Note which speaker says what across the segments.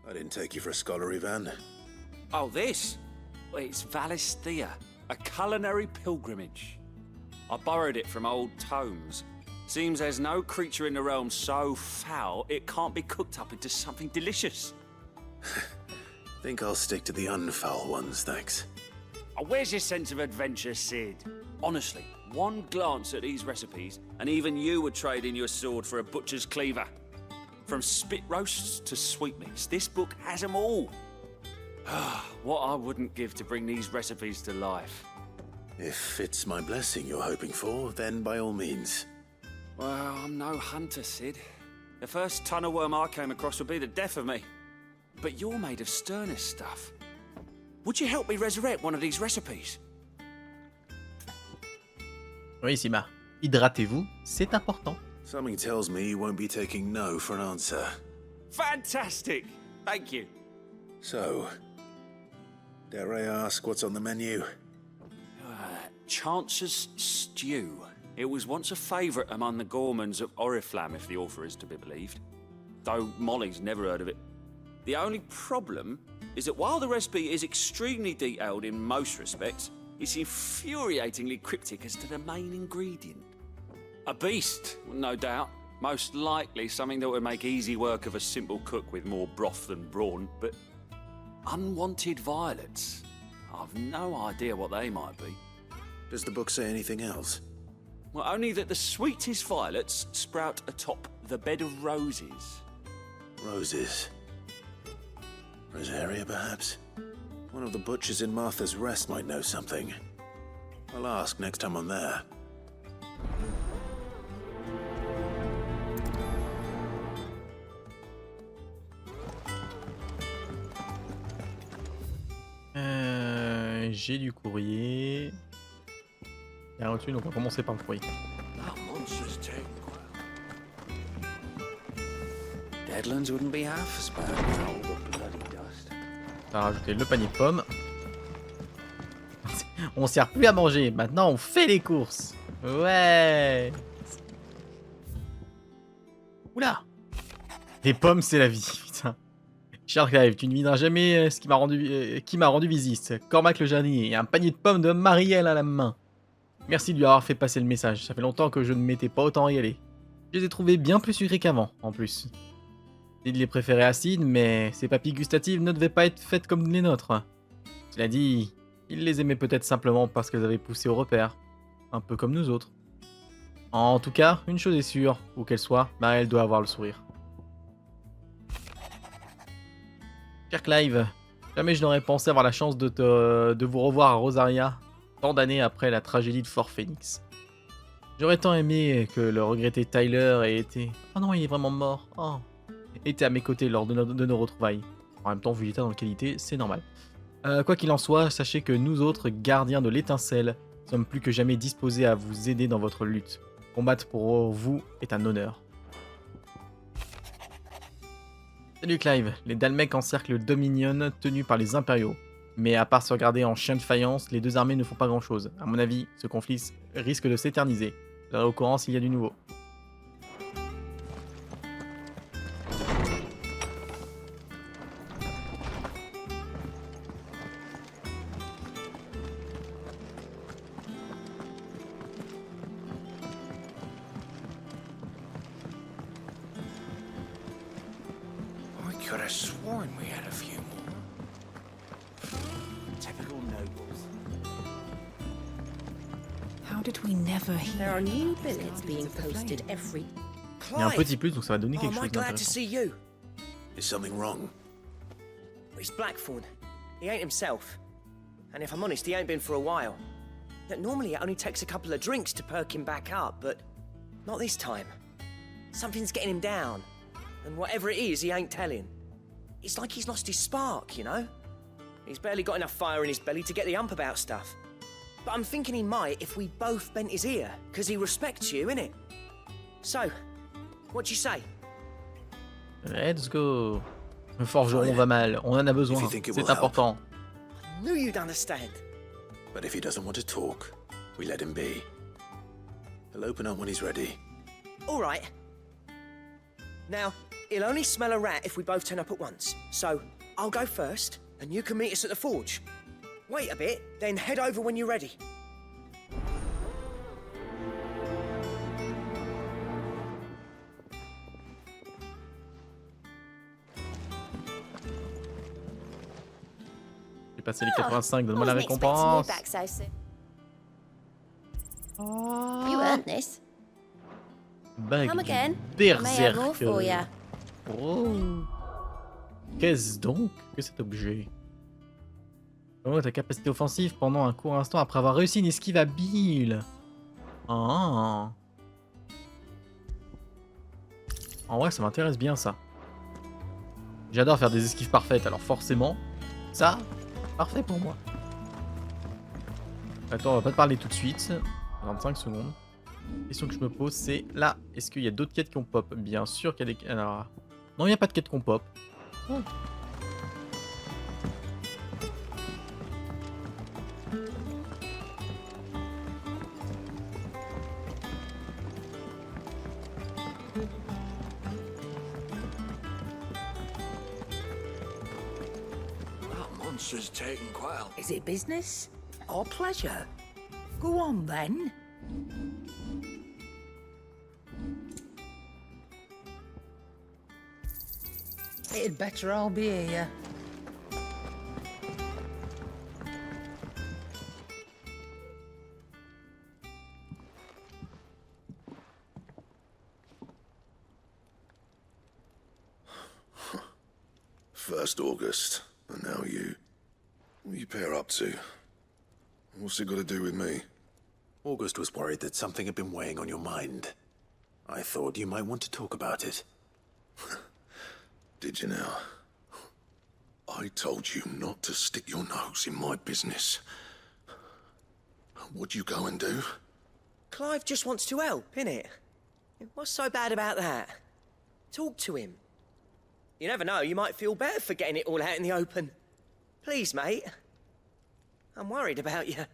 Speaker 1: I didn't take you for a scholar, Ivan.
Speaker 2: Oh, this? Well, it's Valisthea, a culinary pilgrimage. I borrowed it from old tomes. Seems there's no creature in the realm so foul it can't be cooked up into something delicious.
Speaker 1: Think I'll stick to the unfoul ones, thanks.
Speaker 2: Oh, where's your sense of adventure, Sid? Honestly, one glance at these recipes, and even you would trade in your sword for a butcher's cleaver. From spit roasts to sweetmeats, this book has them all. What I wouldn't give to bring these recipes to life.
Speaker 1: If it's my blessing you're hoping for, then by all means.
Speaker 2: Well, I'm no hunter, Sid. The first tunnel worm I came across would be the death of me. But you're made of sterner stuff. Would you help me resurrect one of these recipes?
Speaker 3: Oui, Sima. Hydratez-vous, c'est important.
Speaker 1: Something tells me you won't be taking no for an answer.
Speaker 2: Fantastic! Thank you.
Speaker 1: So, dare I ask what's on the menu?
Speaker 2: Chance's Stew. It was once a favourite among the gourmands of Oriflamme, if the author is to be believed. Though Molly's never heard of it. The only problem is that while the recipe is extremely detailed in most respects, it's infuriatingly cryptic as to the main ingredient. A beast, no doubt. Most likely something that would make easy work of a simple cook with more broth than brawn, but unwanted violets. I've no idea what they might be.
Speaker 1: Does the book say anything else?
Speaker 2: Well, only that the sweetest violets sprout atop the bed of roses.
Speaker 1: Roses. Rosaria, perhaps? One of the butchers in Martha's Rest might know something. I'll ask next time I'm there.
Speaker 3: J'ai du courrier. Il y a un au-dessus, donc on va commencer par le courrier.
Speaker 2: Deadlands wouldn't be half as bad with all the bloody dust.
Speaker 3: On va rajouter le panier de pommes. On sert plus à manger, maintenant on fait les courses. Ouais. Oula. Les pommes, c'est la vie, putain. Cher Clive, tu ne devineras jamais ce qui m'a rendu visite. Cormac le jardinier et un panier de pommes de Marielle à la main. Merci de lui avoir fait passer le message. Ça fait longtemps que je ne m'étais pas autant régalé. Je les ai trouvés bien plus sucrés qu'avant, en plus. Il les préférait acides, mais ces papilles gustatives ne devaient pas être faites comme les nôtres. Cela dit, il les aimait peut-être simplement parce qu'elles avaient poussé au repère. Un peu comme nous autres. En tout cas, une chose est sûre, où qu'elle soit, elle doit avoir le sourire. Cher Clive, jamais je n'aurais pensé avoir la chance de vous revoir à Rosaria, tant d'années après la tragédie de Fort Phoenix. J'aurais tant aimé que le regretté Tyler ait été... Oh non, il est vraiment mort. Oh. Était à mes côtés lors de nos retrouvailles. En même temps, vu l'état dans lequel il était, c'est normal. Quoi qu'il en soit, sachez que nous autres, gardiens de l'étincelle, sommes plus que jamais disposés à vous aider dans votre lutte. Combattre pour vous est un honneur. Salut Clive, les Dalmecs encerclent le Dominion tenu par les Impériaux. Mais à part se regarder en chien de faïence, les deux armées ne font pas grand chose. À mon avis, ce conflit risque de s'éterniser. Je serai au courant s'il y a du nouveau.
Speaker 2: Could have sworn we had a few more. Typical nobles.
Speaker 4: How did we never hear?
Speaker 5: There are new billets being posted every.
Speaker 3: Il y a un petit plus, donc ça va donner quelque
Speaker 6: am I
Speaker 3: chose
Speaker 6: glad to
Speaker 3: d'intéressant.
Speaker 6: see you?
Speaker 1: Is something wrong?
Speaker 6: It's Blackthorn. He ain't himself. And if I'm honest, he ain't been for a while. That normally it only takes a couple of drinks to perk him back up, but not this time. Something's getting him down. And whatever it is, he ain't telling. It's like he's lost his spark, you know? He's barely got enough fire in his belly to get the ump about stuff. But I'm thinking he might if we both bent his ear, because he respects you, innit? So, what you say?
Speaker 3: Let's go. Le forgeron va mal, on en a besoin, c'est important.
Speaker 6: I knew you'd understand.
Speaker 1: But if he doesn't want to talk, we let him be. He'll open up when he's ready.
Speaker 6: All right. Now, he'll only smell a rat if we both turn up at once. So, I'll go first, and you can meet us at the forge. Wait a bit, then head over when you're ready.
Speaker 3: J'ai passé les 85, donne-moi la
Speaker 7: Wasn't expecting you
Speaker 3: récompense.
Speaker 7: back so soon.
Speaker 3: Oh.
Speaker 7: You earned this.
Speaker 3: Bague
Speaker 7: Come
Speaker 3: du
Speaker 7: again. I may have more for ya.
Speaker 3: berserker. Oh. Qu'est-ce donc que cet objet? Oh, ta capacité offensive pendant un court instant après avoir réussi une esquive habile. Ah. En vrai, ça m'intéresse bien ça. J'adore faire des esquives parfaites, alors forcément, ça, parfait pour moi. Attends, on va pas te parler tout de suite. 25 secondes. La question que je me pose, c'est là, est-ce qu'il y a d'autres quêtes qui ont pop? Bien sûr qu'il y a des... Alors, non, il n'y a pas de quêtes qui ont pop. Oh.
Speaker 8: That monster's taken quite a...
Speaker 9: Is it business or pleasure? Go on then. It'd better all be here.
Speaker 8: First August, and now you. What are you pair up to? What's it got to do with me?
Speaker 1: August was worried that something had been weighing on your mind. I thought you might want to talk about it.
Speaker 8: Did you now? I told you not to stick your nose in my business. What'd you go and do?
Speaker 6: Clive just wants to help, innit? What's so bad about that? Talk to him. You never know, you might feel better for getting it all out in the open. Please, mate. I'm worried about you.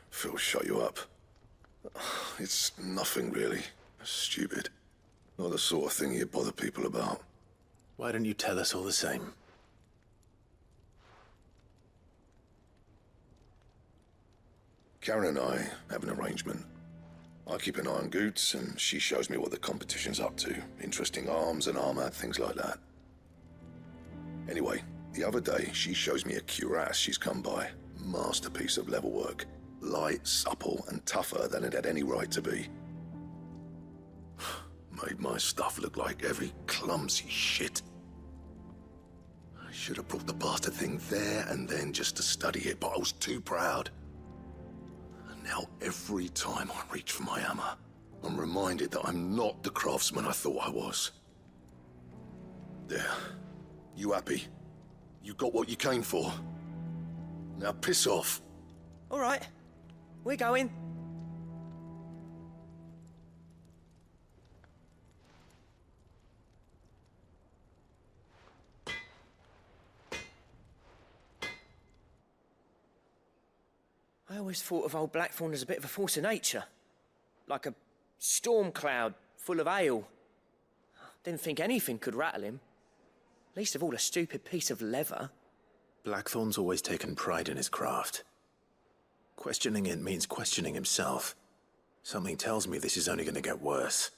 Speaker 8: Phil shut you up. It's nothing really. Stupid. Not the sort of thing you bother people about.
Speaker 1: Why don't you tell us all the same?
Speaker 8: Karen and I have an arrangement. I keep an eye on Goots, and she shows me what the competition's up to. Interesting arms and armor, things like that. Anyway, the other day, she shows me a cuirass she's come by. Masterpiece of level work. Light, supple, and tougher than it had any right to be. Made my stuff look like every clumsy shit. I should have brought the bastard thing there and then just to study it, but I was too proud. And now every time I reach for my hammer, I'm reminded that I'm not the craftsman I thought I was. There. You happy? You got what you came for? Now piss off.
Speaker 6: All right, we're going. I always thought of old Blackthorn as a bit of a force of nature. Like a storm cloud full of hail. Didn't think anything could rattle him. Least of all a stupid piece of leather.
Speaker 1: Blackthorn's always taken pride in his craft. Questioning it means questioning himself. Something tells me this is only going to get worse.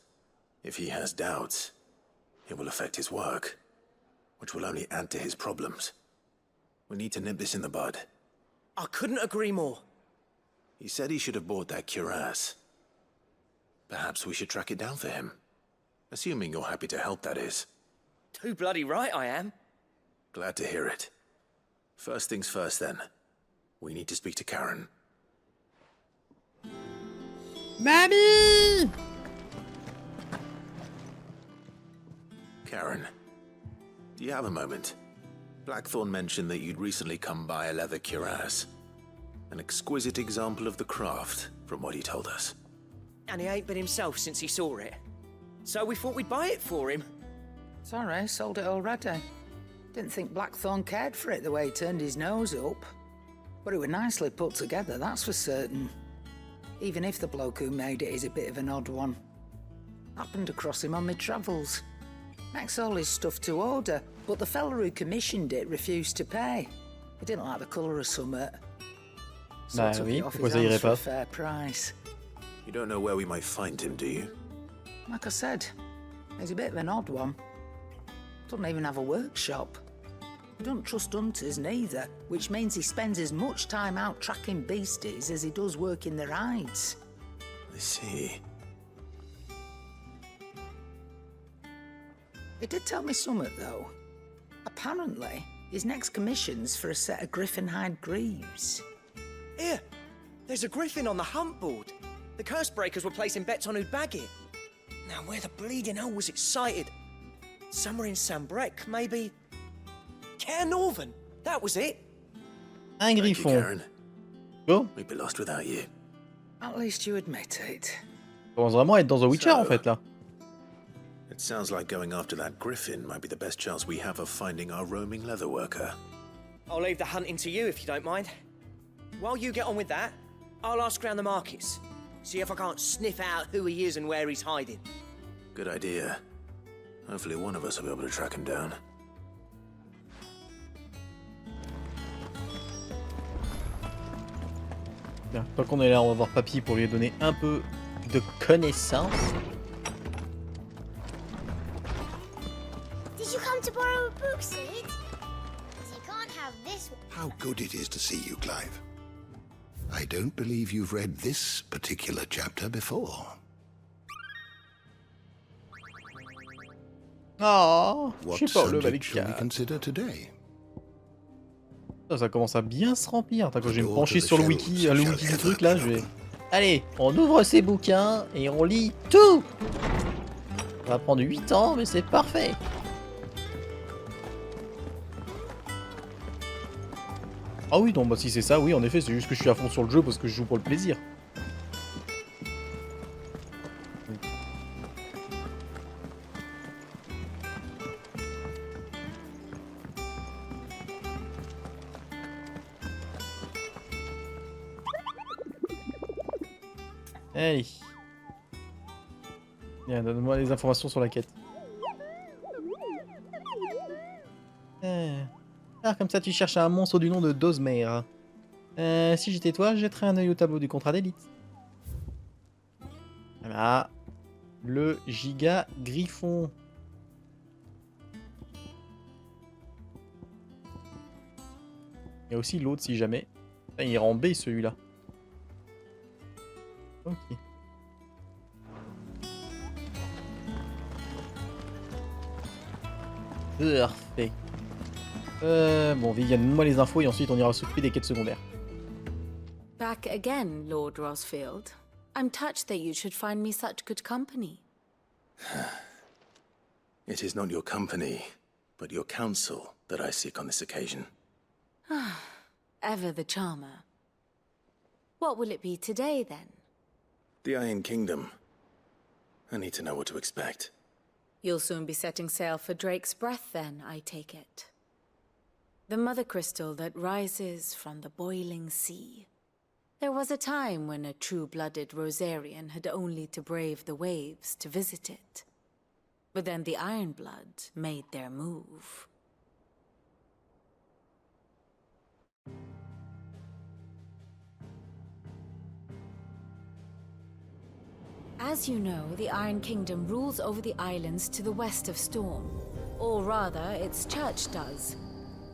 Speaker 1: If he has doubts, it will affect his work, which will only add to his problems. We need to nip this in the bud.
Speaker 6: I couldn't agree more.
Speaker 1: He said he should have bought that cuirass. Perhaps we should track it down for him. Assuming you're happy to help, that is.
Speaker 6: Too bloody right I am.
Speaker 1: Glad to hear it. First things first, then. We need to speak to Karen.
Speaker 3: Mamie!
Speaker 1: Karen, do you have a moment? Blackthorn mentioned that you'd recently come by a leather cuirass. An exquisite example of the craft, from what he told us.
Speaker 6: And he ain't been himself since he saw it. So we thought we'd buy it for him.
Speaker 9: Sorry, sold it already. Didn't think Blackthorn cared for it the way he turned his nose up. But it was nicely put together, that's for certain. Even if the bloke who made it is a bit of an odd one. Happened across him on my travels. Makes all his stuff to order, but the fella who commissioned it refused to pay. He didn't like the colour of summit. So
Speaker 3: Bah
Speaker 9: took
Speaker 3: oui,
Speaker 9: it off
Speaker 3: pourquoi
Speaker 9: his
Speaker 3: ça irait
Speaker 9: hands for a
Speaker 3: pas?
Speaker 9: fair price.
Speaker 1: You don't know where we might find him, do you?
Speaker 9: Like I said, he's a bit of an odd one. Doesn't even have a workshop. He doesn't trust hunters neither, which means he spends as much time out tracking beasties as he does working their hides.
Speaker 1: I see.
Speaker 9: He did tell me something, though. Apparently, his next commission's for a set of griffin hide greaves.
Speaker 6: Here, there's a griffin on the hunt board. The curse breakers were placing bets on who'd bag it. Now, where the bleeding hell was it sighted? Somewhere in Sambrec, maybe. Care Northern, that was it.
Speaker 3: Un
Speaker 1: Thank you,
Speaker 3: griffon.
Speaker 1: Karen.
Speaker 3: Oh,
Speaker 1: We'd be lost without you.
Speaker 9: At least you admit it.
Speaker 3: on commence vraiment à être dans The Witcher en fait là.
Speaker 1: It sounds like going after that griffin might be the best chance we have of finding our roaming leatherworker.
Speaker 6: I'll leave the hunting to you if you don't mind. While you get on with that, I'll ask around the markets. See if I can't sniff out who he is and where he's hiding.
Speaker 1: Good idea. Hopefully one of us will be able to track him down.
Speaker 3: Bien, tant qu'on est là, on va voir Papy pour lui donner un peu de connaissances.
Speaker 7: Did you come to borrow a book, Sid? 'Cause you can't have this one.
Speaker 8: How good it is to see you, Clive. I don't believe you've read this particular chapter before.
Speaker 3: Oh, je
Speaker 8: What
Speaker 3: sais pas, le
Speaker 8: subject shall we
Speaker 3: Valika.
Speaker 8: consider today?
Speaker 3: Ça commence à bien se remplir. Attends, quand je vais me pencher sur le wiki du truc là, je vais... Allez, on ouvre ces bouquins et on lit tout. Ça va prendre 8 ans, mais c'est parfait. Ah oui, non, bah si c'est ça, oui, en effet, c'est juste que je suis à fond sur le jeu parce que je joue pour le plaisir. Allez. Bien, donne-moi les informations sur la quête. Ah, comme ça tu cherches un monstre du nom de Dozmer. Si j'étais toi, je jetterais un œil au tableau du contrat d'élite. Voilà. Le giga griffon. Il y a aussi l'autre si jamais. Ah, il est en B celui-là. Ok. Parfait. Bon, Vivian, donne-moi les infos et ensuite on ira s'occuper des quêtes secondaires.
Speaker 4: Back again, Lord Rosfield. I'm touched that you should find me such good company.
Speaker 1: It is not your company, but your counsel that I seek on this occasion.
Speaker 4: Ever the charmer. What will it be today, then?
Speaker 1: The Iron Kingdom. I need to know what to expect.
Speaker 4: You'll soon be setting sail for Drake's Breath, then, I take it. The mother crystal that rises from the boiling sea. There was a time when a true-blooded Rosarian had only to brave the waves to visit it. But then the Ironblood made their move. As you know, the Iron Kingdom rules over the islands to the west of Storm. Or rather, its church does.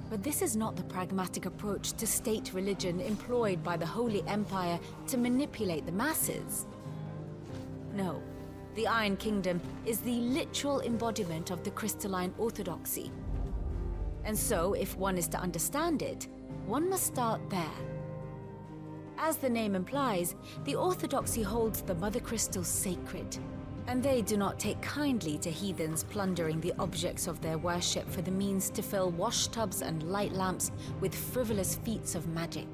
Speaker 4: But this is not the pragmatic approach to state religion employed by the Holy Empire to manipulate the masses. No, the Iron Kingdom is the literal embodiment of the crystalline orthodoxy. And so, if one is to understand it, one must start there. As the name implies, the orthodoxy holds the Mother Crystals sacred, and they do not take kindly to heathens plundering the objects of their worship for the means to fill washtubs and light lamps with frivolous feats of magic.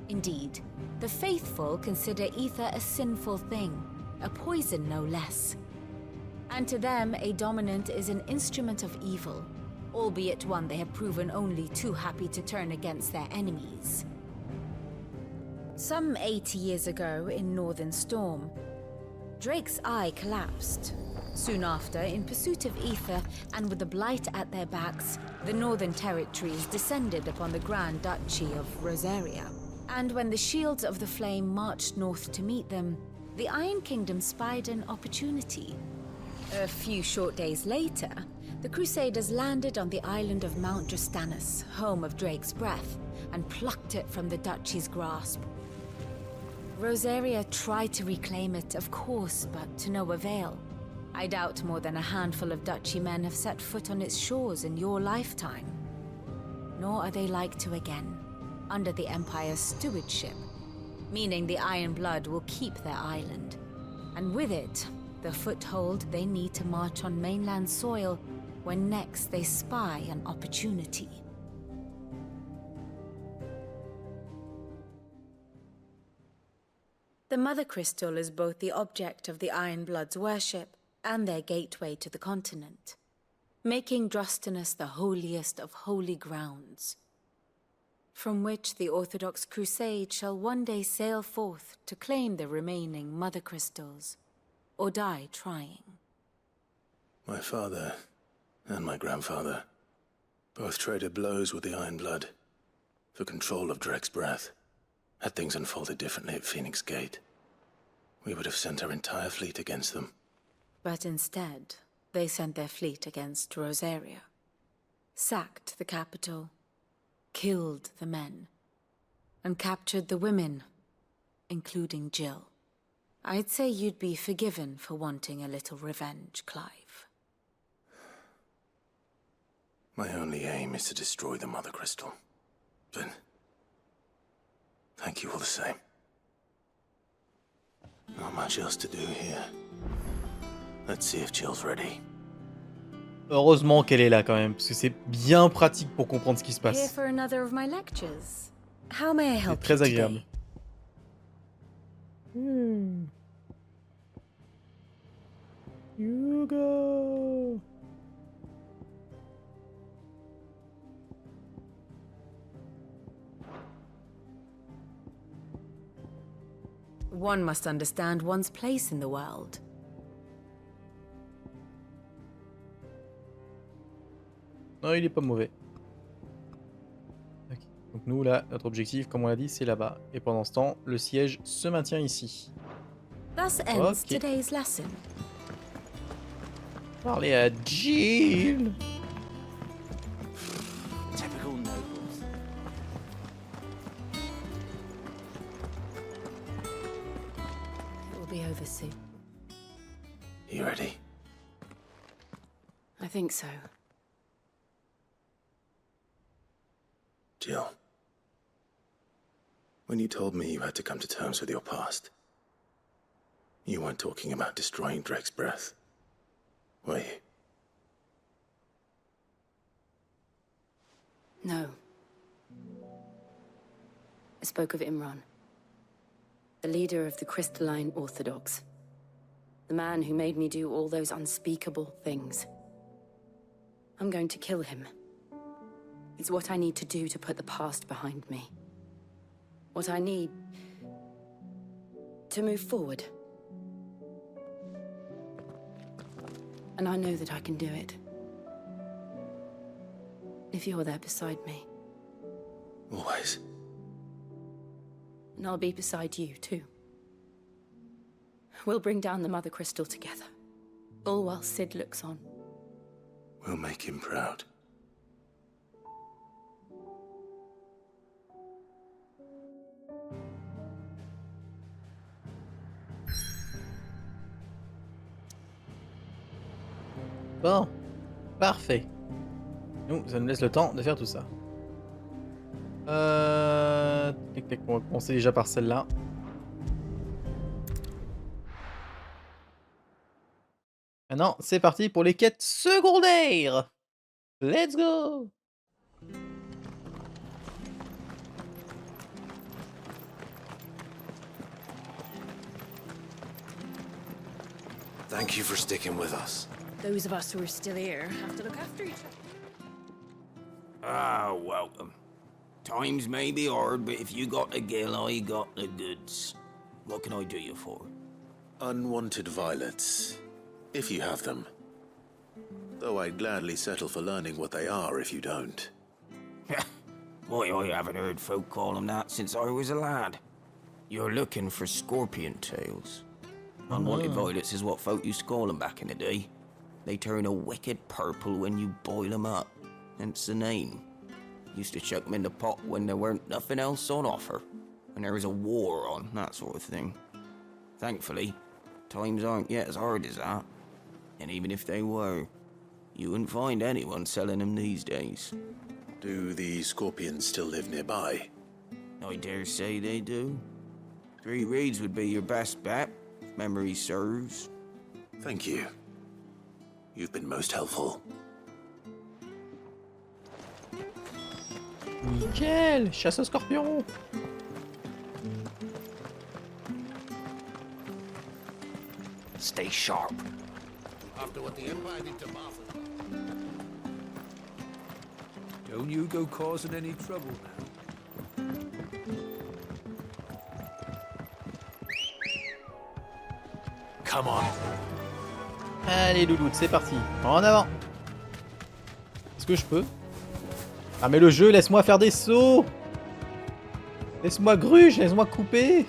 Speaker 4: Indeed, the faithful consider ether a sinful thing, a poison no less. And to them, a dominant is an instrument of evil, albeit one they have proven only too happy to turn against their enemies. Some 80 years ago in Northern Storm, Drake's eye collapsed, Soon after, in pursuit of ether and with the blight at their backs, the northern territories descended upon the Grand Duchy of Rosaria. And when the Shields of the Flame marched north to meet them, the Iron Kingdom spied an opportunity. A few short days later, the Crusaders landed on the island of Mount Drastanus, home of Drake's Breath, and plucked it from the duchy's grasp. Rosaria tried to reclaim it, of course, but to no avail. I doubt more than a handful of duchy men have set foot on its shores in your lifetime. Nor are they like to again, under the Empire's stewardship, meaning the Iron Blood will keep their island, and with it, the foothold they need to march on mainland soil when next they spy an opportunity. The Mother Crystal is both the object of the Iron Blood's worship and their gateway to the continent, making Drastanus the holiest of holy grounds, from which the Orthodox Crusade shall one day sail forth to claim the remaining Mother Crystals, or die trying.
Speaker 1: My father and my grandfather both traded blows with the Iron Blood for control of Drake's Breath. Had things unfolded differently at Phoenix Gate, we would have sent our entire fleet against them.
Speaker 4: But instead, they sent their fleet against Rosaria, sacked the capital, killed the men, and captured the women, including Jill. I'd say you'd be forgiven for wanting a little revenge, Clive.
Speaker 1: My only aim is to destroy the Mother Crystal. But thank you all the same. Not much else to do here. Let's see if Jill's ready.
Speaker 3: Heureusement qu'elle est là quand même, parce que c'est bien pratique pour comprendre ce qui se
Speaker 4: Here
Speaker 3: passe.
Speaker 4: for another of my lectures. How may I
Speaker 3: C'est
Speaker 4: help
Speaker 3: très
Speaker 4: you
Speaker 3: agréable.
Speaker 4: today?
Speaker 3: Hugo.
Speaker 4: One must understand one's place in the world.
Speaker 3: Non, il est pas mauvais. Ok. Donc nous, là, notre objectif, comme on l'a dit, c'est là-bas. Et pendant ce temps, le siège se maintient ici.
Speaker 4: Thus ends
Speaker 3: Ok.
Speaker 4: today's lesson.
Speaker 3: Parlez à Jill.
Speaker 2: Typical nobles.
Speaker 4: It will be over soon.
Speaker 1: You ready?
Speaker 4: I think so.
Speaker 1: Jill, when you told me you had to come to terms with your past, you weren't talking about destroying Drake's Breath, were you?
Speaker 10: No. I spoke of Imran, the leader of the Crystalline Orthodox, the man who made me do all those unspeakable things. I'm going to kill him. It's what I need to do to put the past behind me. What I need to move forward. And I know that I can do it. If you're there beside me.
Speaker 1: Always.
Speaker 10: And I'll be beside you, too. We'll bring down the Mother Crystal together. All while Sid looks on.
Speaker 1: We'll make him proud.
Speaker 3: Bon. Parfait. Nous, ça nous laisse le temps de faire tout ça. Tac, tac, on va commencer déjà par celle-là. Maintenant, c'est parti pour les quêtes secondaires. Let's go.
Speaker 1: Thank you for sticking with us.
Speaker 4: Those of us who are still here have to look after each other.
Speaker 2: Ah, welcome. Times may be hard, but if you got the gill, I got the goods. What can I do you for?
Speaker 1: Unwanted violets. if you have them. Though I'd gladly settle for learning what they are if you don't.
Speaker 11: Why, I haven't heard folk call them that since I was a lad. You're looking for scorpion tails. Unwanted violets is what folk used to call them back in the day. They turn a wicked purple when you boil them up, hence the name. Used to chuck them in the pot when there weren't nothing else on offer, when there was a war on, that sort of thing. Thankfully, times aren't yet as hard as that. And even if they were, you wouldn't find anyone selling them these days.
Speaker 1: Do the scorpions still live nearby?
Speaker 11: I dare say they do. 3 reeds would be your best bet, if memory serves.
Speaker 1: Thank you. You've been most helpful.
Speaker 3: Nickel, chasse aux scorpions.
Speaker 11: Stay sharp.
Speaker 8: After what the Empire did to Martha.
Speaker 12: Don't you go causing any trouble now.
Speaker 1: Come on.
Speaker 3: Allez, louloute, c'est parti. En avant. Est-ce que je peux? Ah, mais le jeu, laisse-moi faire des sauts. Laisse-moi gruge, laisse-moi couper.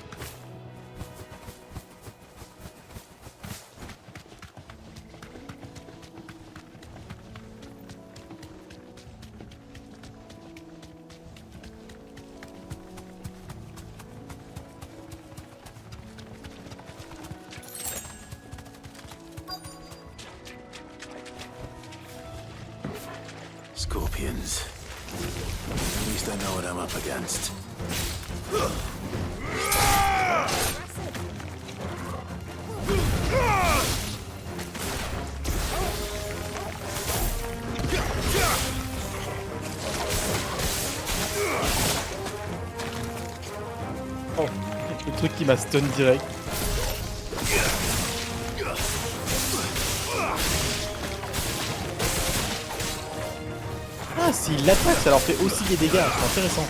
Speaker 1: Scorpions. At least I know what I'm up against.
Speaker 3: Oh, le truc qui m'a stun direct. Ah, s'il l'attaque, ça leur fait aussi des dégâts, c'est intéressant.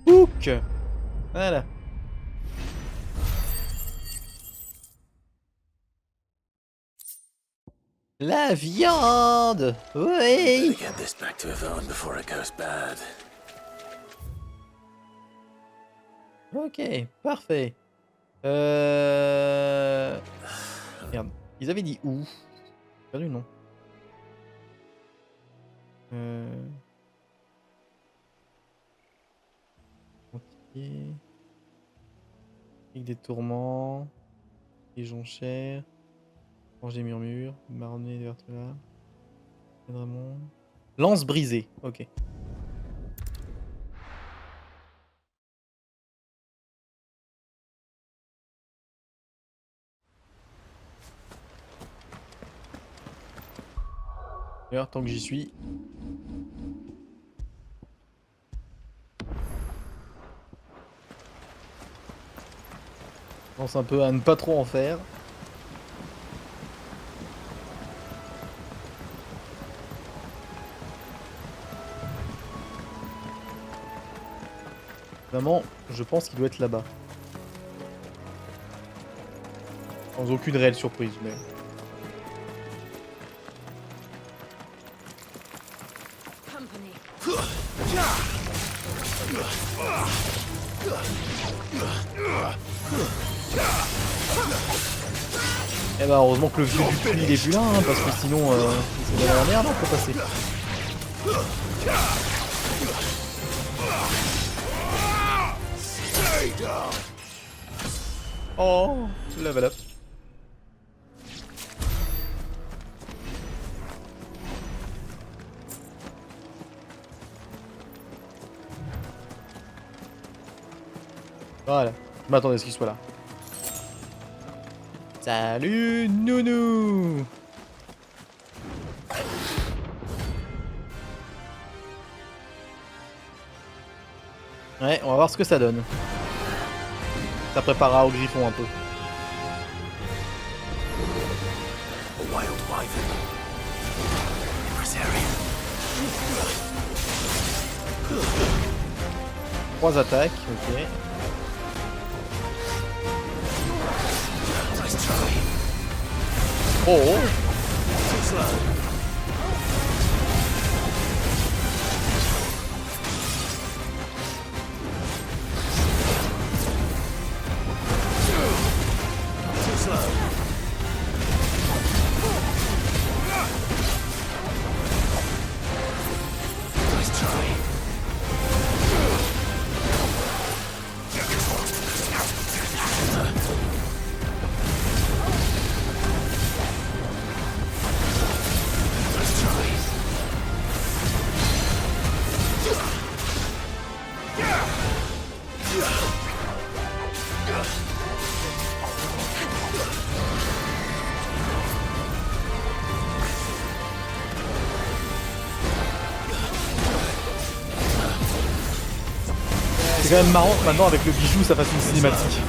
Speaker 3: Book. Voilà. La viande! Oui!
Speaker 1: Get this back to Yvonne before it goes bad.
Speaker 3: Ok, parfait. Merde, ils avaient dit où? J'ai perdu le nom. Entier. Avec des tourments. Les jonchères. Ange des murmures. Marronnet de Vertela. Ramon. Lance brisée. Ok. D'ailleurs, tant que j'y suis. Je pense un peu à ne pas trop en faire. Vraiment, je pense qu'il doit être là-bas. Sans aucune réelle surprise, mais... Eh bah heureusement que le vieux du puits il est plus là, hein, parce que sinon c'est dans la merde hein, pour passer. Oh, level up. Voilà, je m'attendais à ce qu'il soit là. Salut Nounou. Ouais, on va voir ce que ça donne. Ça préparera au griffon un peu.
Speaker 1: A wild wyvern. In this area.
Speaker 3: 3 attaques, ok.
Speaker 1: Nice try.
Speaker 3: Oh, oh.
Speaker 1: Too slow. Too slow. Nice try. Nice try.
Speaker 3: C'est quand même marrant que maintenant avec le bijou ça fasse une cinématique.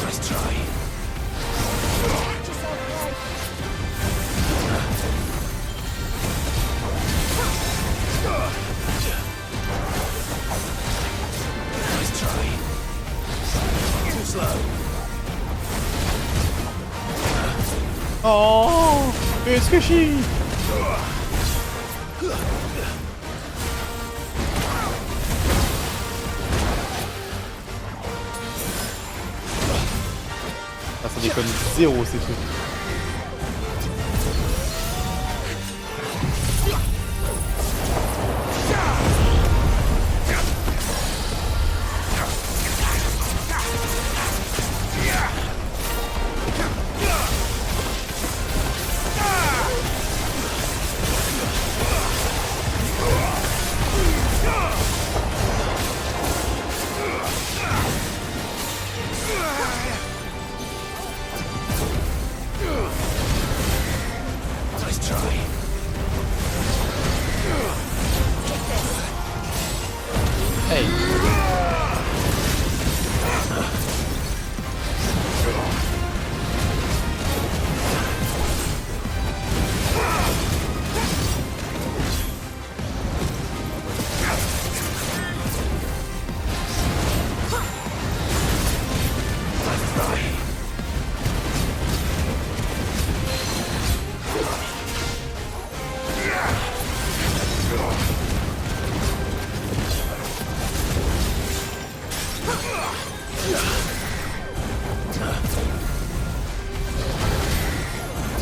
Speaker 1: Nice try. Nice try. Too slow.
Speaker 3: Oh, it's fishy. Ah, ça déconne zéro ces trucs.
Speaker 1: Nice try.
Speaker 3: Hey.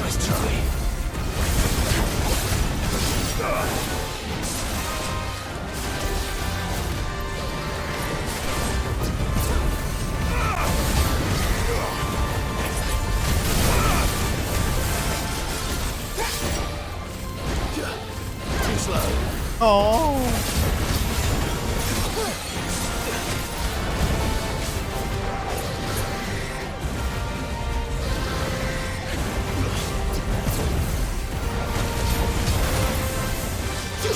Speaker 1: Nice try. Too slow.
Speaker 3: Oh.
Speaker 1: Too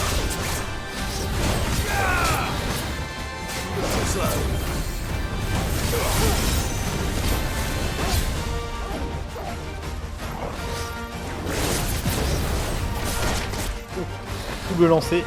Speaker 1: slow.
Speaker 3: Double lancé.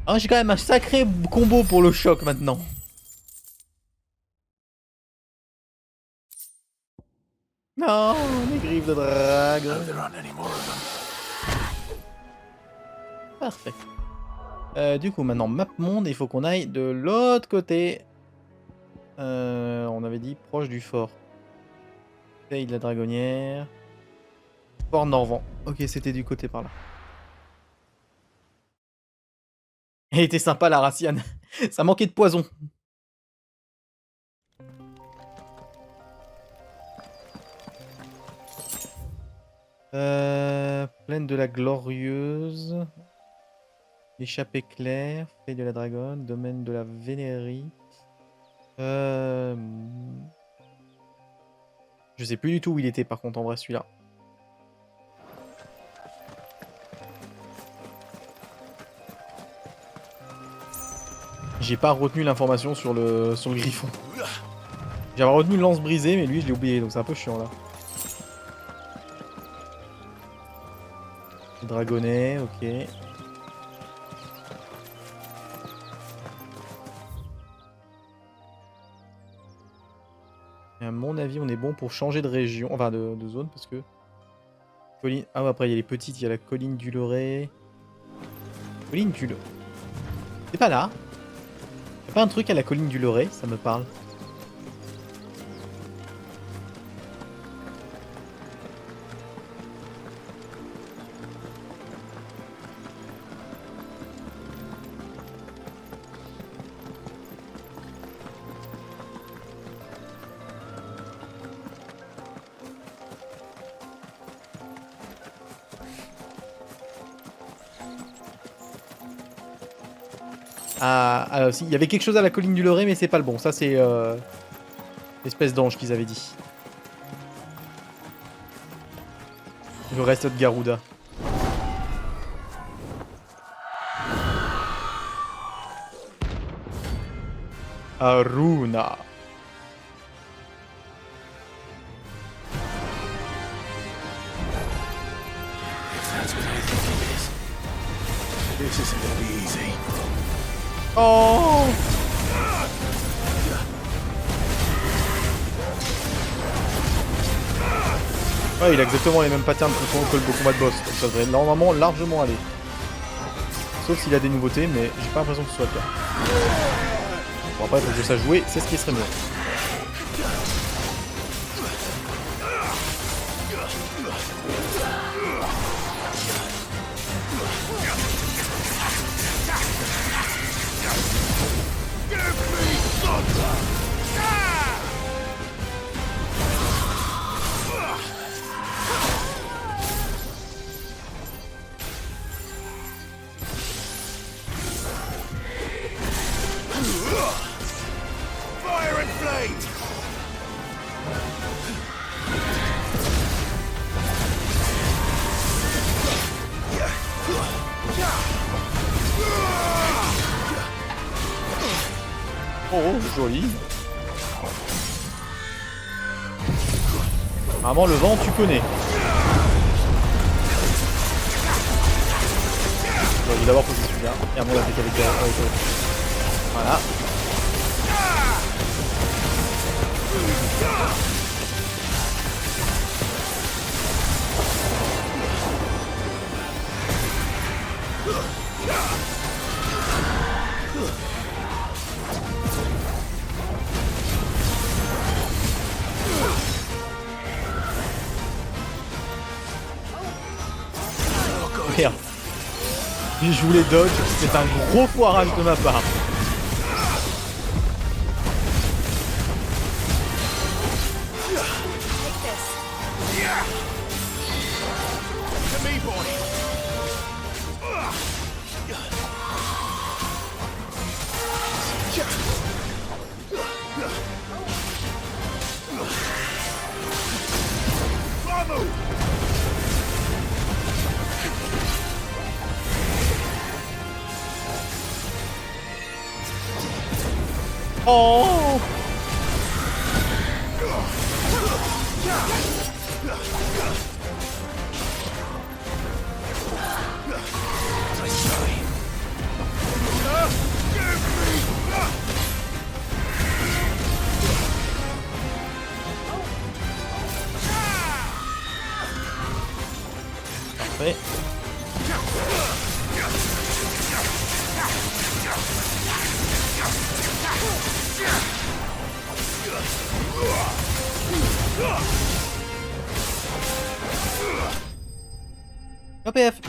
Speaker 3: Ah, j'ai quand même un sacré combo pour le choc maintenant. Non, les griffes de drague.
Speaker 1: Oh, there aren't any more of them.
Speaker 3: Parfait. Du coup, maintenant, map monde, il faut qu'on aille de l'autre côté. On avait dit proche du fort. Pays de la dragonnière. Fort Norvent. Ok, c'était du côté par là. Elle était sympa la Raciane. Ça manquait de poison. Plaine de la Glorieuse. L'échappée claire. Feuille de la Dragonne. Domaine de la Vénérie. Je sais plus du tout où il était par contre en vrai celui-là. J'ai pas retenu l'information sur le griffon. J'avais retenu lance brisée mais lui je l'ai oublié donc c'est un peu chiant là. Dragonnet, ok. Et à mon avis on est bon pour changer de région, enfin de zone parce que... Colline... Ah ouais, après il y a les petites, il y a la colline du Loré. Colline du Loré. C'est pas là? Y'a pas un truc à la colline du Loré? Ça me parle. Ah, alors, si, il y avait quelque chose à la colline du Loré, mais c'est pas le bon. Ça, c'est l'espèce d'ange qu'ils avaient dit. Le reste de Garuda. Aruna.
Speaker 1: This isn't gonna be easy.
Speaker 3: Oh! Ouais, il a exactement les mêmes patterns que le combat de boss, donc ça devrait normalement largement aller. Sauf s'il a des nouveautés, mais j'ai pas l'impression que ce soit le cas. Bon après, il faut que je sache jouer, c'est ce qui serait mieux. Oh, joli. Vraiment, le vent, tu connais. J'aurais dû d'abord poser celui-là. Et à mon avis, avec voilà. Merde. Je voulais dodge, c'est un gros foirage de ma part. Oh! Parfait. OPF.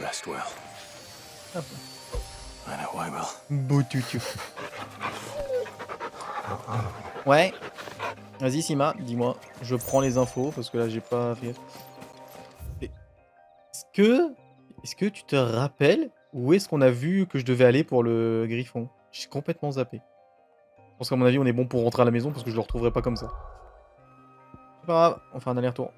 Speaker 1: rest well.
Speaker 3: Hop.
Speaker 1: I know I will.
Speaker 3: Boutoutou. Ouais. Vas-y Sima, dis-moi. Je prends les infos parce que là j'ai pas fait. Est-ce que tu te rappelles où est-ce qu'on a vu que je devais aller pour le griffon? J'ai complètement zappé. Je pense qu'à mon avis on est bon pour rentrer à la maison parce que je le retrouverai pas comme ça. C'est pas grave, on fait un aller-retour.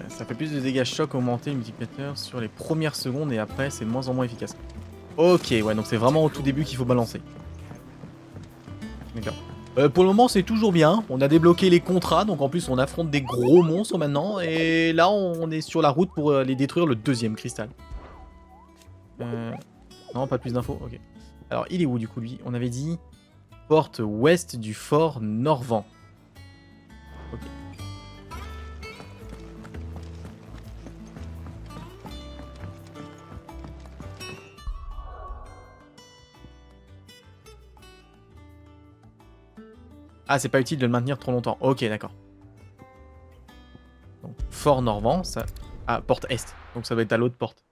Speaker 3: Ça fait plus de dégâts choc augmentés le multiplicateur sur les premières secondes et après c'est de moins en moins efficace. Ok, ouais, donc c'est vraiment au tout début qu'il faut balancer. D'accord. Pour le moment c'est toujours bien, on a débloqué les contrats, donc en plus on affronte des gros monstres maintenant, et là on est sur la route pour les détruire le deuxième cristal. Non, pas plus d'infos, ok. Alors il est où du coup lui? On avait dit porte ouest du fort Norvent. Ok. Ah, c'est pas utile de le maintenir trop longtemps. Ok, d'accord. Donc, Fort Norvent, ça... Ah, porte Est. Donc ça va être à l'autre porte.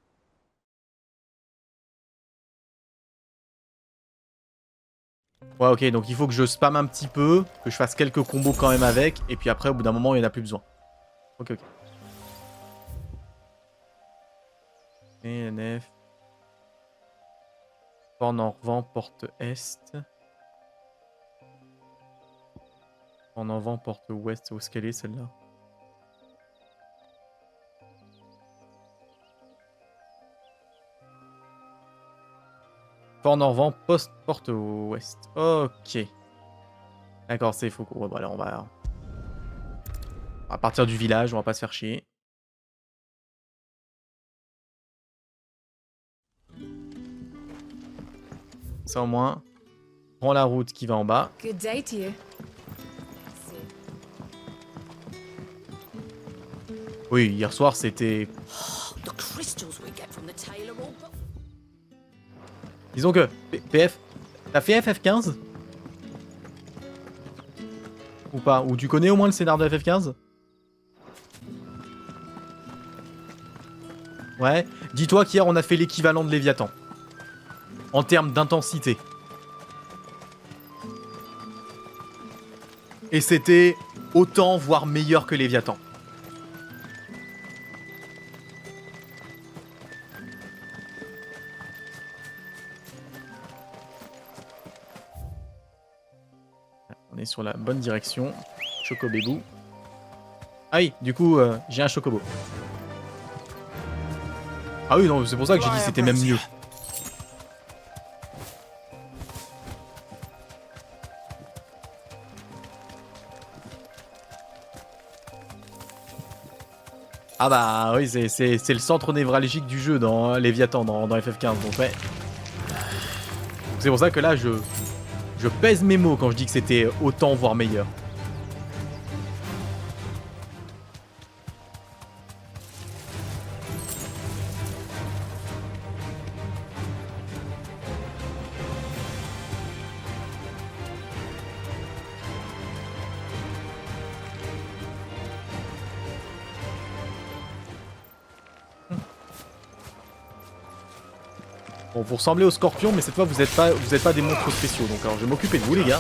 Speaker 3: Ouais, ok, donc il faut que je spamme un petit peu, que je fasse quelques combos quand même avec, et puis après, au bout d'un moment, il n'y en a plus besoin. Ok, ok. NF. Fort Norvent, porte Est. En avant, porte ouest, où est-ce qu'elle est celle-là? Fort Norvent, porte ouest. Ok. D'accord, c'est faux. Ouais, voilà, on va partir du village, on va pas se faire chier. Ça au moins. Prends la route qui va en bas.
Speaker 4: Good day to you.
Speaker 3: Oui, hier soir c'était... Disons que... PF... T'as fait FF15 ? Ou pas? Ou tu connais au moins le scénar de FF15 ? Ouais. Dis-toi qu'hier on a fait l'équivalent de Léviathan. En termes d'intensité. Et c'était autant, voire meilleur que Léviathan. On est sur la bonne direction. Chocobébou. Ah oui, du coup, j'ai un chocobo. Ah oui, non, c'est pour ça que j'ai dit que c'était même mieux. Ah bah oui, c'est le centre névralgique du jeu dans Léviathan, dans FF15, donc ouais. C'est pour ça que là, je pèse mes mots quand je dis que c'était autant, voire meilleur. Bon, vous ressemblez aux scorpions, mais cette fois vous êtes pas des monstres spéciaux. Donc alors je vais m'occuper de vous les gars.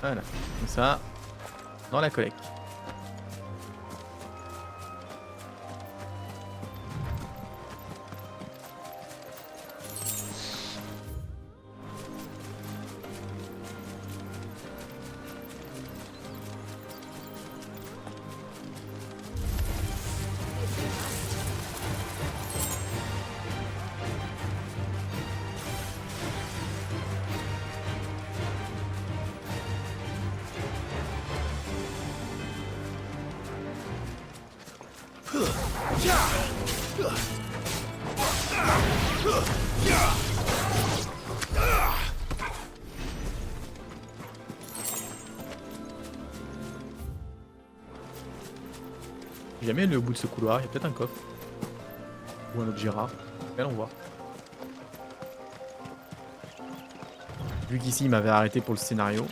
Speaker 3: Voilà, comme ça, dans la collecte. jamais aller au bout de ce couloir. Il y a peut-être un coffre. Ou un autre gérard. Allons voir. Vu qu'ici il m'avait arrêté pour le scénario.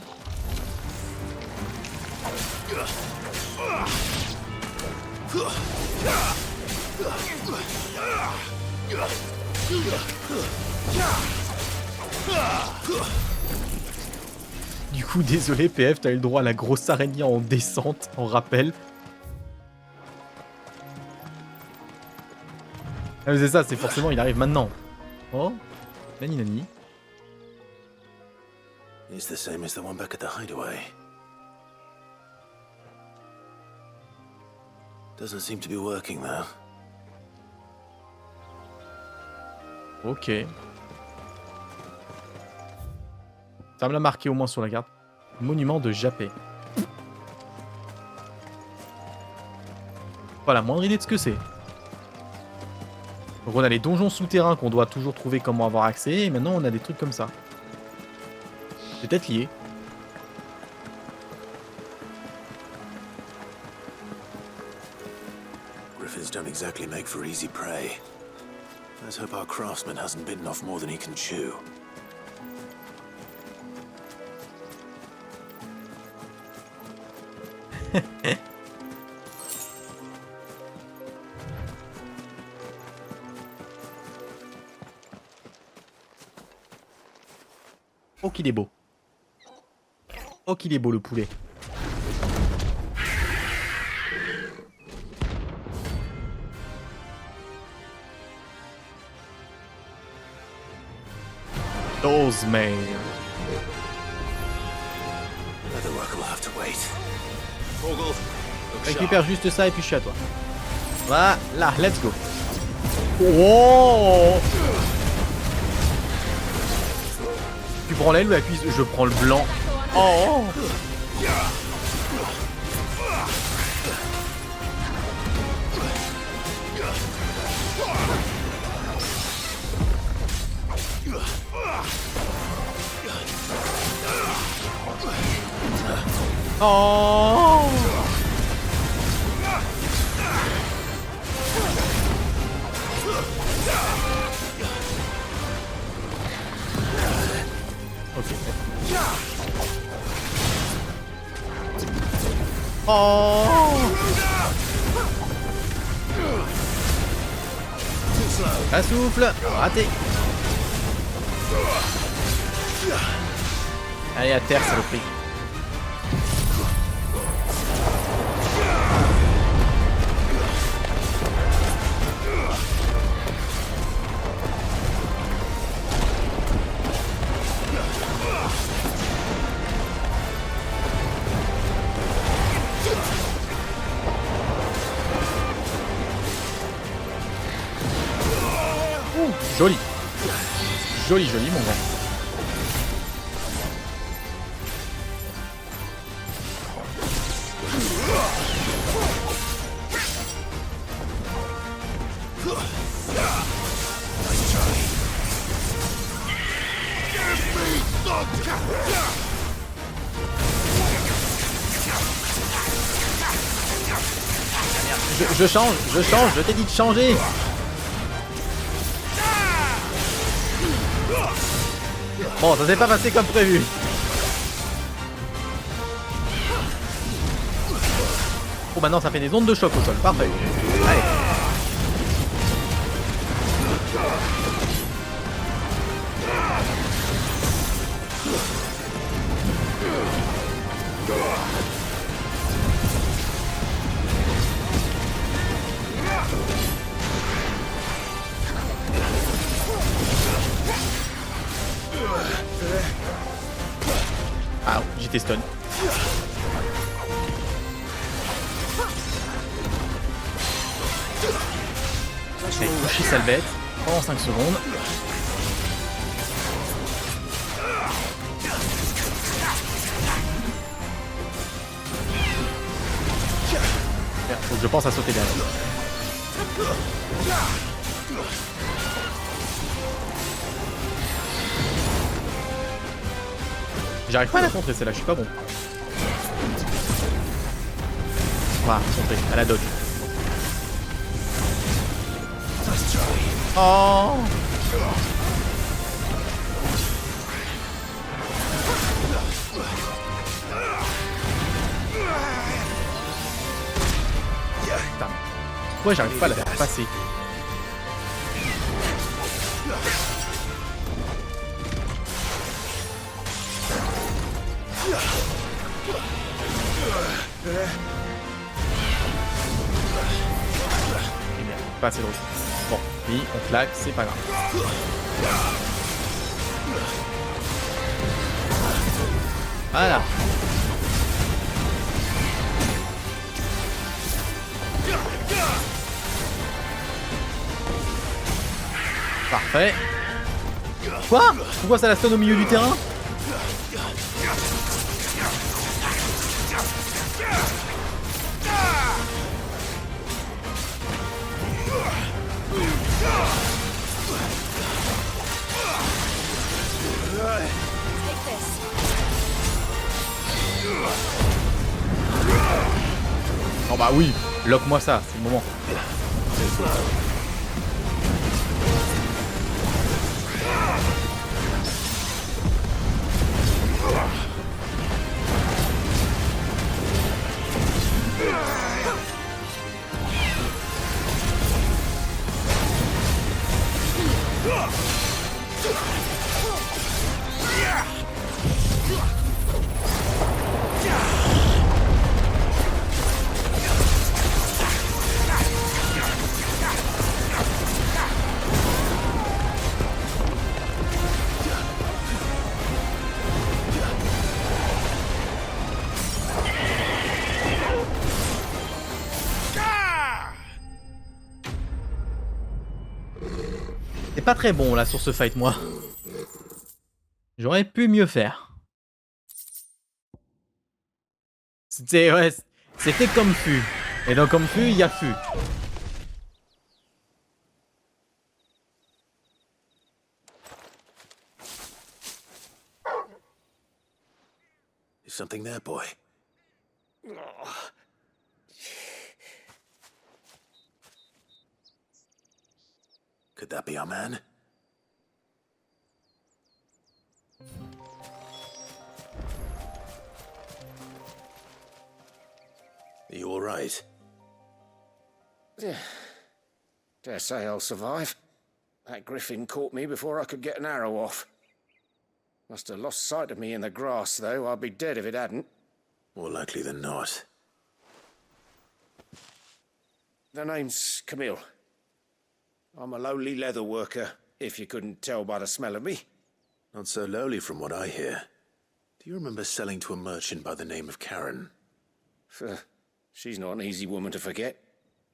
Speaker 3: Du coup, désolé PF, t'as eu le droit à la grosse araignée en descente, en rappel. Ah mais c'est ça, c'est forcément, il arrive maintenant. Oh, nani nani.
Speaker 1: It's the same as the one back at the hideaway. Doesn't seem to be working though.
Speaker 3: Ok. Ça me l'a marqué au moins sur la carte. Monument de Jappé. Pas la moindre idée de ce que c'est. Donc on a les donjons souterrains qu'on doit toujours trouver comment avoir accès. Et maintenant on a des trucs comme ça. C'est peut-être lié.
Speaker 1: Griffins don't exactly make for easy prey. Let's hope our craftsman hasn't bitten off more than he can chew.
Speaker 3: Oh qu'il est beau. Oh qu'il est beau le poulet. Mail. Récupère juste ça et puis je suis à toi. Voilà, let's go. Oh! Tu prends l'aile ou la cuisse? Je prends le blanc. Oh! Oh! Ok. Oh! Un souffle, raté. Allez à terre, saloperie. Joli. Joli, joli, mon gars. Je change, je t'ai dit de changer. Bon, ça s'est pas passé comme prévu. Oh, maintenant ça fait des ondes de choc au sol, parfait. Allez. Ah, j'étais stun. Allez, toucher sale bête pendant 5 secondes. Faut que je pense à sauter derrière. J'arrive pas à la contrer celle-là, je suis pas bon. Voilà, contrer, à la dodge. Oh. Putain. Pourquoi j'arrive pas à la faire passer? Pas assez drôle. Bon, puis on claque, c'est pas grave. Voilà. Parfait. Quoi? Pourquoi ça la sonne au milieu du terrain? Oh bah oui, lock-moi ça, c'est le moment. C'est pas très bon là sur ce fight, moi. J'aurais pu mieux faire. C'était ouais, c'était comme fut. Et dans comme fut, il y a fut.
Speaker 1: Is something there, boy? Could that be our man? Are you all right?
Speaker 11: Dare say I'll survive. That griffin caught me before I could get an arrow off. Must have lost sight of me in the grass, though. I'd be dead if it hadn't.
Speaker 1: More likely than not.
Speaker 11: The name's Camille. I'm a lowly leather worker, if you couldn't tell by the smell of me.
Speaker 1: Not so lowly from what I hear. Do you remember selling to a merchant by the name of Karen?
Speaker 11: She's not an easy woman to forget.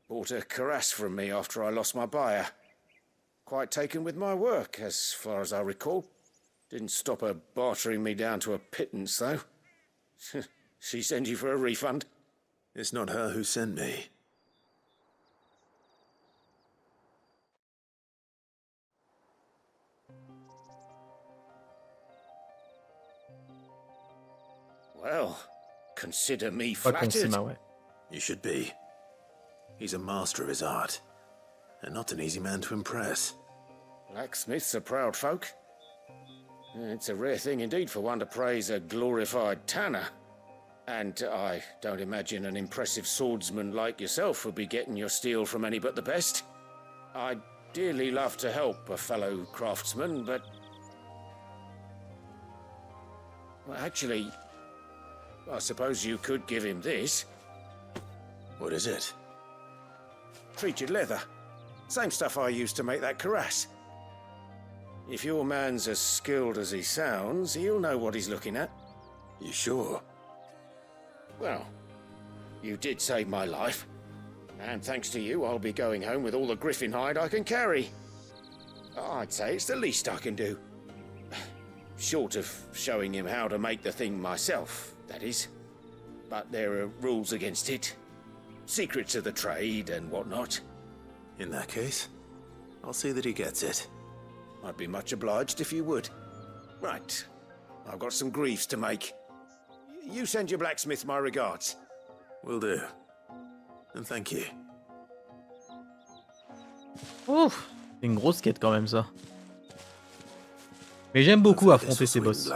Speaker 11: Bought a cuirass from me after I lost my buyer. Quite taken with my work, as far as I recall. Didn't stop her bartering me down to a pittance, though. She sent you for a refund?
Speaker 1: It's not her who sent me.
Speaker 11: Well, consider me
Speaker 3: Pas con,
Speaker 11: flattered.
Speaker 3: ouais.
Speaker 1: You should be. He's a master of his art, and not an easy man to impress.
Speaker 11: Blacksmiths are proud folk. It's a rare thing indeed for one to praise a glorified tanner. And I don't imagine an impressive swordsman like yourself would be getting your steel from any but the best. I'd dearly love to help a fellow craftsman, but... Well, actually, I suppose you could give him this.
Speaker 1: What is it?
Speaker 11: Treated leather. Same stuff I used to make that cuirass. If your man's as skilled as he sounds, he'll know what he's looking at.
Speaker 1: You sure?
Speaker 11: Well, you did save my life. And thanks to you, I'll be going home with all the griffin hide I can carry. I'd say it's the least I can do. Short of showing him how to make the thing myself, that is. But there are rules against it. Secrets of the trade and whatnot.
Speaker 1: In that case, I'll see that he gets it.
Speaker 11: I'd be much obliged if you would. Right. I've got some greaves to make. You send your blacksmith my regards.
Speaker 1: Will do. And thank you.
Speaker 3: Ouf. C'est une grosse quête quand même ça. Mais j'aime beaucoup affronter ces boss.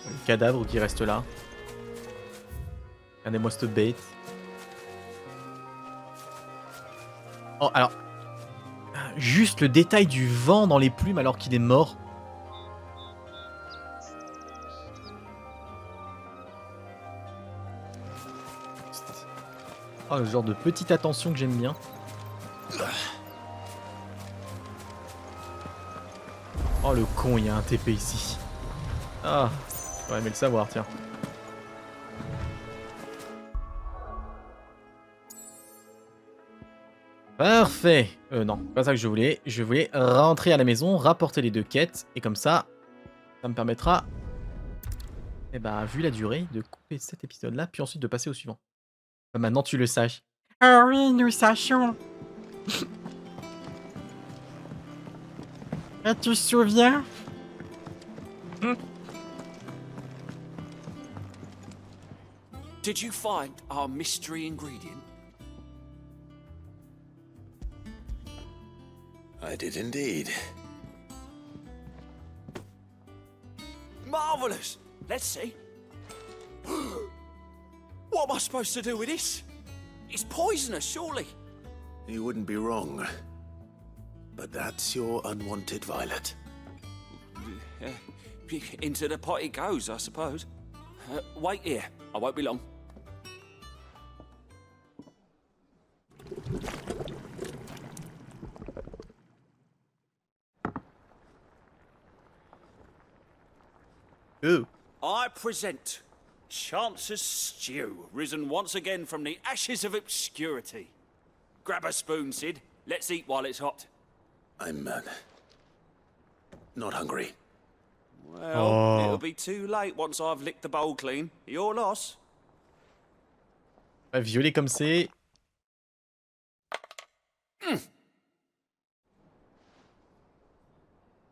Speaker 3: Le cadavre qui reste là. Regardez-moi cette bête. Oh alors, juste le détail du vent dans les plumes alors qu'il est mort. Oh, le genre de petite attention que j'aime bien. Oh le con, il y a un TP ici. Ah, j'aurais aimé le savoir, tiens. Parfait. Non, pas ça que je voulais. Je voulais rentrer à la maison, rapporter les 2 quêtes, et comme ça me permettra, eh ben, vu la durée, de couper cet épisode-là, puis ensuite de passer au suivant. Maintenant tu le saches.
Speaker 13: Ah oui, nous sachons. Et tu te souviens?
Speaker 2: Did you find our mystery ingredient?
Speaker 1: I did indeed.
Speaker 2: Marvellous! Let's see. What am I supposed to do with this? It's poisonous, surely.
Speaker 1: You wouldn't be wrong. But that's your unwanted violet.
Speaker 2: Into the pot it goes, I suppose. Wait here. I won't be long.
Speaker 3: Ooh.
Speaker 2: I present Chance's stew, risen once again from the ashes of obscurity. Grab a spoon, Sid. Let's eat while it's hot.
Speaker 1: I'm not hungry.
Speaker 2: Well, it'll be too late once I've licked the bowl clean. Your loss.
Speaker 3: Violet comme c'est.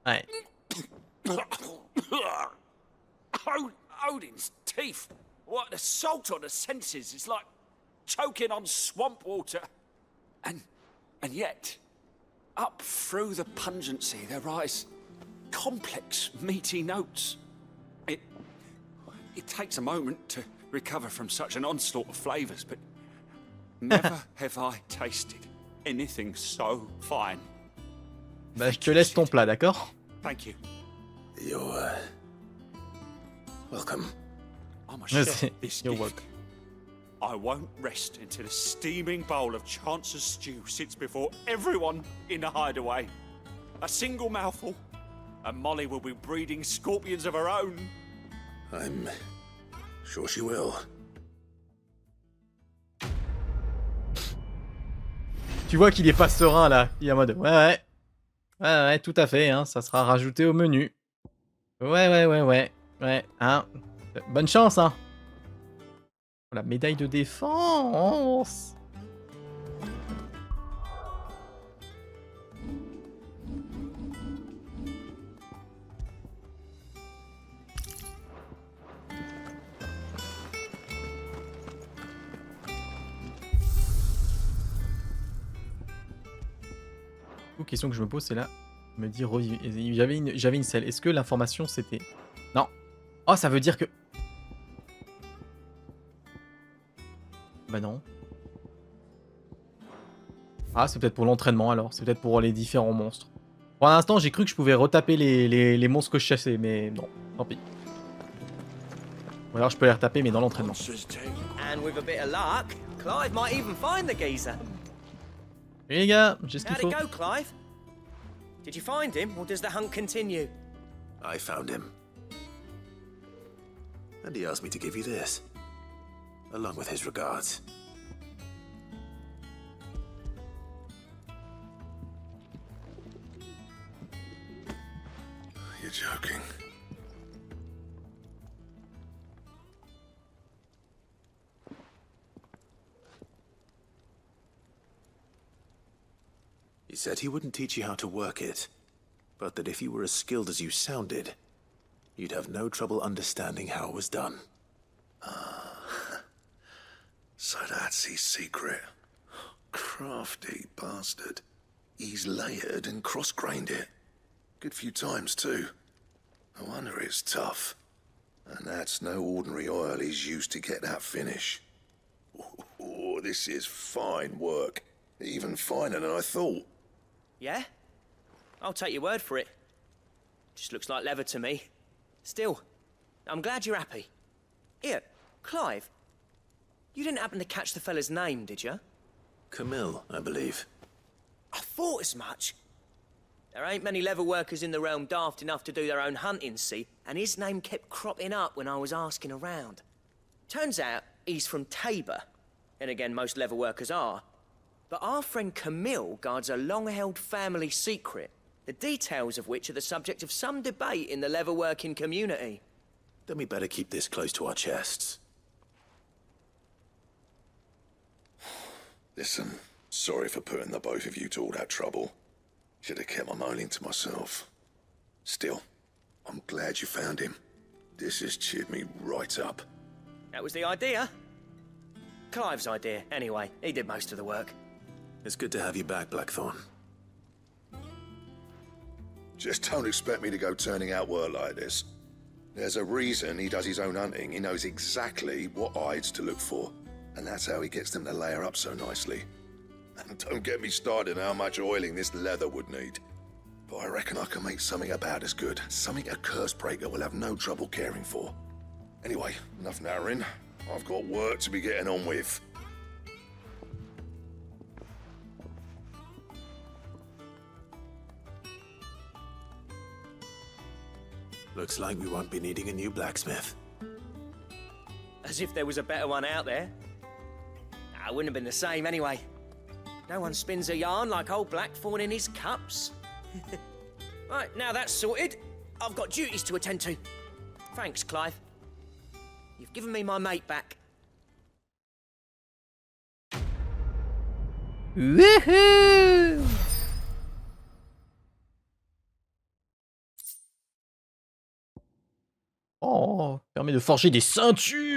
Speaker 3: Ouais.
Speaker 2: Odin's teeth. What the salt on the senses. It's like choking on swamp water. And yet, up through the pungency there rise complex, meaty notes. It takes a moment to recover from such an onslaught of flavors, but never have I tasted anything so fine.
Speaker 3: Bah, je te laisse ton plat, d'accord?
Speaker 2: Thank you.
Speaker 1: You're welcome.
Speaker 2: I'm a chef this
Speaker 3: You're
Speaker 2: dish.
Speaker 3: welcome.
Speaker 2: I won't rest until a steaming bowl of Chance's stew sits before everyone in the hideaway. A single mouthful, and Molly will be breeding scorpions of her own.
Speaker 1: I'm sure she will.
Speaker 3: Tu vois qu'il est pas serein là. Il est en mode ouais, tout à fait, hein, ça sera rajouté au menu. Ouais, hein. Bonne chance, hein. La médaille de défense. Question que je me pose, c'est là. Me dire j'avais une selle. Est-ce que l'information c'était. Non. Oh, ça veut dire que. Bah non. Ah, c'est peut-être pour l'entraînement alors. C'est peut-être pour les différents monstres. Pour l'instant, j'ai cru que je pouvais retaper les monstres que je chassais, mais non. Tant pis. Ou alors je peux les retaper, mais dans l'entraînement.
Speaker 6: And with a bit of luck, Clive might even find the geezer.
Speaker 3: Et les gars, j'ai ce qu'il
Speaker 6: How'd
Speaker 3: faut.
Speaker 6: it go, Clive? Did you find him, or does the hunt continue?
Speaker 1: I found him. And he asked me to give you this, along with his regards.
Speaker 8: You're joking.
Speaker 1: He said he wouldn't teach you how to work it, but that if you were as skilled as you sounded, you'd have no trouble understanding how it was done.
Speaker 8: So that's his secret. Crafty bastard. He's layered and cross-grained it. Good few times, too. No wonder it's tough. And that's no ordinary oil he's used to get that finish. Oh, this is fine work. Even finer than I thought.
Speaker 6: Yeah? I'll take your word for it. Just looks like leather to me. Still, I'm glad you're happy. Here, Clive. You didn't happen to catch the fella's name, did you?
Speaker 1: Camille, I believe.
Speaker 6: I thought as much. There ain't many leather workers in the realm daft enough to do their own hunting, see, and his name kept cropping up when I was asking around. Turns out he's from Tabor, and again most leather workers are. But our friend Camille guards a long-held family secret, the details of which are the subject of some debate in the leather-working community.
Speaker 1: Then we better keep this close to our chests.
Speaker 8: Listen, sorry for putting the both of you to all that trouble. Should have kept my moaning to myself. Still, I'm glad you found him. This has cheered me right up.
Speaker 6: That was the idea. Clive's idea, anyway. He did most of the work.
Speaker 1: It's good to have you back, Blackthorn.
Speaker 8: Just don't expect me to go turning out work like this. There's a reason he does his own hunting. He knows exactly what hides to look for. And that's how he gets them to layer up so nicely. And don't get me started on how much oiling this leather would need. But I reckon I can make something about as good. Something a curse breaker will have no trouble caring for. Anyway, enough narrowing. I've got work to be getting on with.
Speaker 1: Looks like we won't be needing a new blacksmith.
Speaker 6: As if there was a better one out there. Nah, it wouldn't have been the same anyway. No one spins a yarn like old Blackthorn in his cups. Right, now that's sorted, I've got duties to attend to. Thanks, Clive. You've given me my mate back.
Speaker 3: Woohoo! Oh, permet de forger des ceintures.